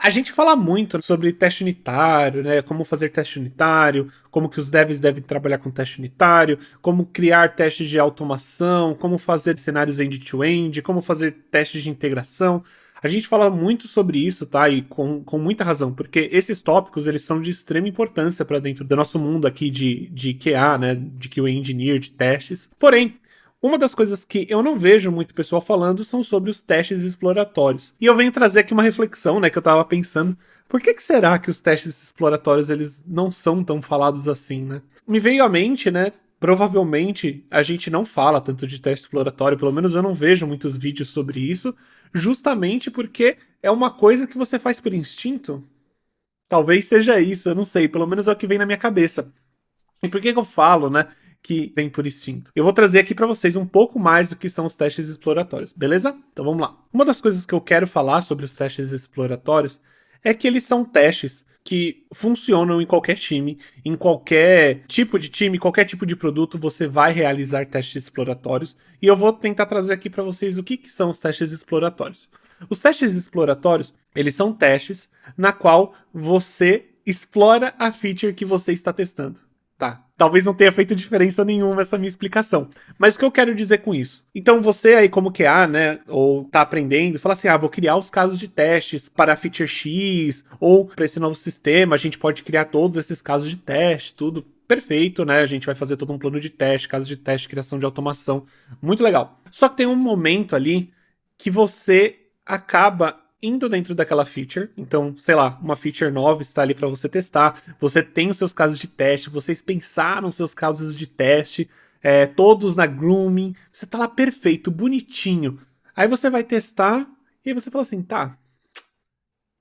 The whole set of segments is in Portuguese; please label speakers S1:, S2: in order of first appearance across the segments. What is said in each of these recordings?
S1: A gente fala muito sobre teste unitário, né? Como fazer teste unitário, como que os devs devem trabalhar com teste unitário, como criar testes de automação, como fazer cenários end-to-end, como fazer testes de integração. A gente fala muito sobre isso, tá? E com muita razão, porque esses tópicos eles são de extrema importância para dentro do nosso mundo aqui de QA, né? De QA Engineer, de testes. Porém, uma das coisas que eu não vejo muito pessoal falando são sobre os testes exploratórios. E eu venho trazer aqui uma reflexão, né, que eu tava pensando. Por que será que os testes exploratórios eles não são tão falados assim, né? Me veio à mente, né, provavelmente a gente não fala tanto de teste exploratório, pelo menos eu não vejo muitos vídeos sobre isso, justamente porque é uma coisa que você faz por instinto. Talvez seja isso, eu não sei, pelo menos é o que vem na minha cabeça. E por que eu falo, né, que vem por instinto? Eu vou trazer aqui para vocês um pouco mais do que são os testes exploratórios, beleza? Então vamos lá. Uma das coisas que eu quero falar sobre os testes exploratórios é que eles são testes que funcionam em qualquer time, em qualquer tipo de time, qualquer tipo de produto, você vai realizar testes exploratórios. E eu vou tentar trazer aqui para vocês o que são os testes exploratórios. Os testes exploratórios, eles são testes na qual você explora a feature que você está testando. Tá. Talvez não tenha feito diferença nenhuma essa minha explicação. Mas o que eu quero dizer com isso? Então você aí como QA, né, ou tá aprendendo, fala assim, vou criar os casos de testes para a feature X, ou para esse novo sistema, a gente pode criar todos esses casos de teste, tudo perfeito, né? A gente vai fazer todo um plano de teste, casos de teste, criação de automação. Muito legal. Só que tem um momento ali que você acaba indo dentro daquela feature. Então, sei lá, uma feature nova está ali para você testar. Você tem os seus casos de teste, vocês pensaram seus casos de teste, todos na grooming. Você tá lá perfeito, bonitinho. Aí você vai testar e aí você fala assim, tá,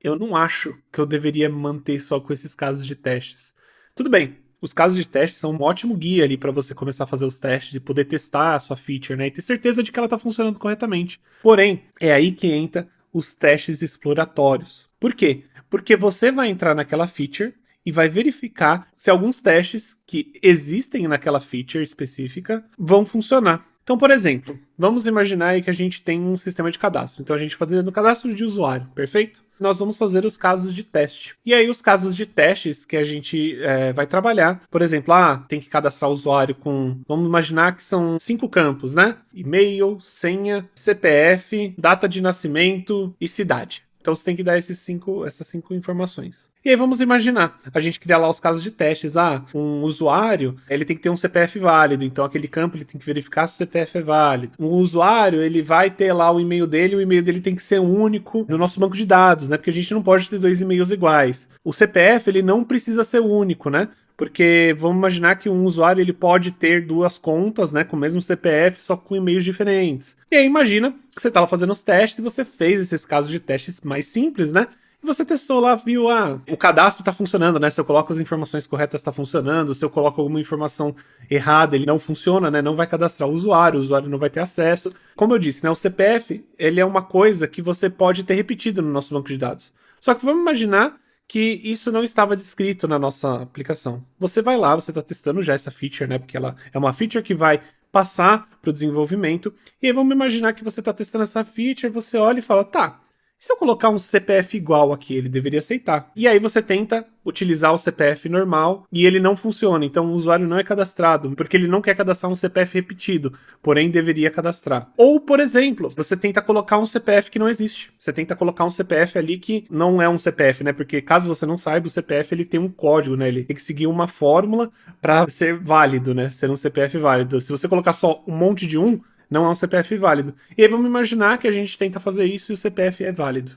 S1: eu não acho que eu deveria manter só com esses casos de testes. Tudo bem, os casos de teste são um ótimo guia ali para você começar a fazer os testes e poder testar a sua feature, né? E ter certeza de que ela está funcionando corretamente. Porém, é aí que entra os testes exploratórios. Por quê? Porque você vai entrar naquela feature e vai verificar se alguns testes que existem naquela feature específica vão funcionar. Então, por exemplo, vamos imaginar aí que a gente tem um sistema de cadastro. Então, a gente fazendo cadastro de usuário, perfeito? Nós vamos fazer os casos de teste. E aí, os casos de testes que a gente vai trabalhar, por exemplo, tem que cadastrar o usuário com, vamos imaginar que são 5 campos, né? E-mail, senha, CPF, data de nascimento e cidade. Então você tem que dar essas cinco informações. E aí vamos imaginar, a gente criar lá os casos de testes. Um usuário, ele tem que ter um CPF válido, então aquele campo ele tem que verificar se o CPF é válido. Um usuário, ele vai ter lá o e-mail dele tem que ser único no nosso banco de dados, né? Porque a gente não pode ter 2 e-mails iguais. O CPF, ele não precisa ser único, né? Porque vamos imaginar que um usuário ele pode ter 2 contas, né, com o mesmo CPF, só com e-mails diferentes. E aí imagina que você estava fazendo os testes e você fez esses casos de testes mais simples, né? E você testou lá, viu, o cadastro está funcionando, né? Se eu coloco as informações corretas, está funcionando. Se eu coloco alguma informação errada, ele não funciona, né? Não vai cadastrar o usuário não vai ter acesso. Como eu disse, né? O CPF, ele é uma coisa que você pode ter repetido no nosso banco de dados. Só que vamos imaginar que isso não estava descrito na nossa aplicação. Você vai lá, você está testando já essa feature, né? Porque ela é uma feature que vai passar para o desenvolvimento. E aí vamos imaginar que você está testando essa feature, você olha e fala, tá, e se eu colocar um CPF igual aqui, ele deveria aceitar. E aí você tenta utilizar o CPF normal e ele não funciona. Então o usuário não é cadastrado, porque ele não quer cadastrar um CPF repetido, porém deveria cadastrar. Ou, por exemplo, você tenta colocar um CPF que não existe. Você tenta colocar um CPF ali que não é um CPF, né? Porque caso você não saiba, o CPF ele tem um código, né? Ele tem que seguir uma fórmula para ser válido, né? Ser um CPF válido. Se você colocar só um monte de não é um CPF válido. E aí vamos imaginar que a gente tenta fazer isso e o CPF é válido,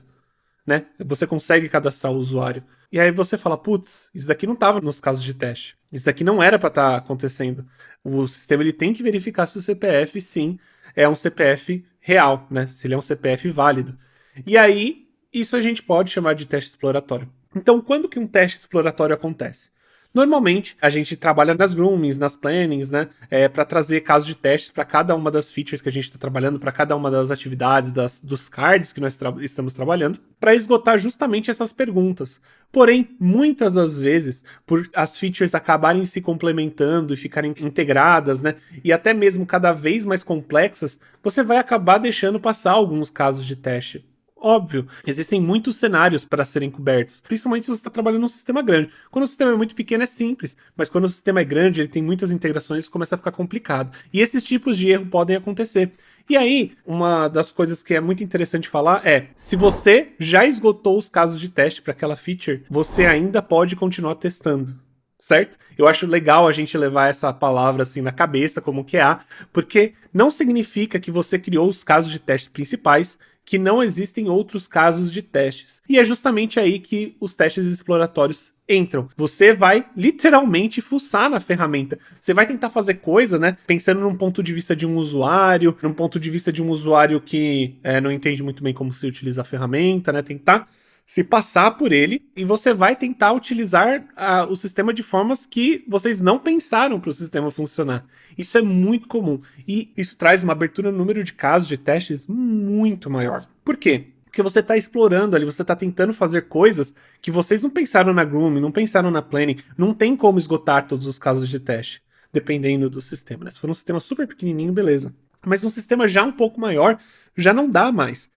S1: né? Você consegue cadastrar o usuário. E aí você fala, putz, isso daqui não estava nos casos de teste. Isso daqui não era para estar acontecendo. O sistema ele tem que verificar se o CPF, sim, é um CPF real, né? Se ele é um CPF válido. E aí, isso a gente pode chamar de teste exploratório. Então, quando que um teste exploratório acontece? Normalmente, a gente trabalha nas groomings, nas plannings, né? Para trazer casos de testes para cada uma das features que a gente está trabalhando, para cada uma das atividades, dos cards que nós estamos trabalhando, para esgotar justamente essas perguntas. Porém, muitas das vezes, por as features acabarem se complementando e ficarem integradas, né? E até mesmo cada vez mais complexas, você vai acabar deixando passar alguns casos de teste. Óbvio, existem muitos cenários para serem cobertos, principalmente se você está trabalhando num sistema grande. Quando o sistema é muito pequeno é simples, mas quando o sistema é grande, ele tem muitas integrações, começa a ficar complicado. E esses tipos de erro podem acontecer. E aí, uma das coisas que é muito interessante falar é, se você já esgotou os casos de teste para aquela feature, você ainda pode continuar testando. Certo? Eu acho legal a gente levar essa palavra assim na cabeça como QA, porque não significa que você criou os casos de testes principais, que não existem outros casos de testes. E é justamente aí que os testes exploratórios entram. Você vai literalmente fuçar na ferramenta. Você vai tentar fazer coisa, né? Pensando num ponto de vista de um usuário, num ponto de vista de um usuário que não entende muito bem como se utiliza a ferramenta, né? Tentar se passar por ele e você vai tentar utilizar o sistema de formas que vocês não pensaram para o sistema funcionar. Isso é muito comum e isso traz uma abertura no número de casos de testes muito maior. Por quê? Porque você está explorando ali, você está tentando fazer coisas que vocês não pensaram na Groom, não pensaram na Planning, não tem como esgotar todos os casos de teste, dependendo do sistema. Né? Se for um sistema super pequenininho, beleza. Mas um sistema já um pouco maior, já não dá mais.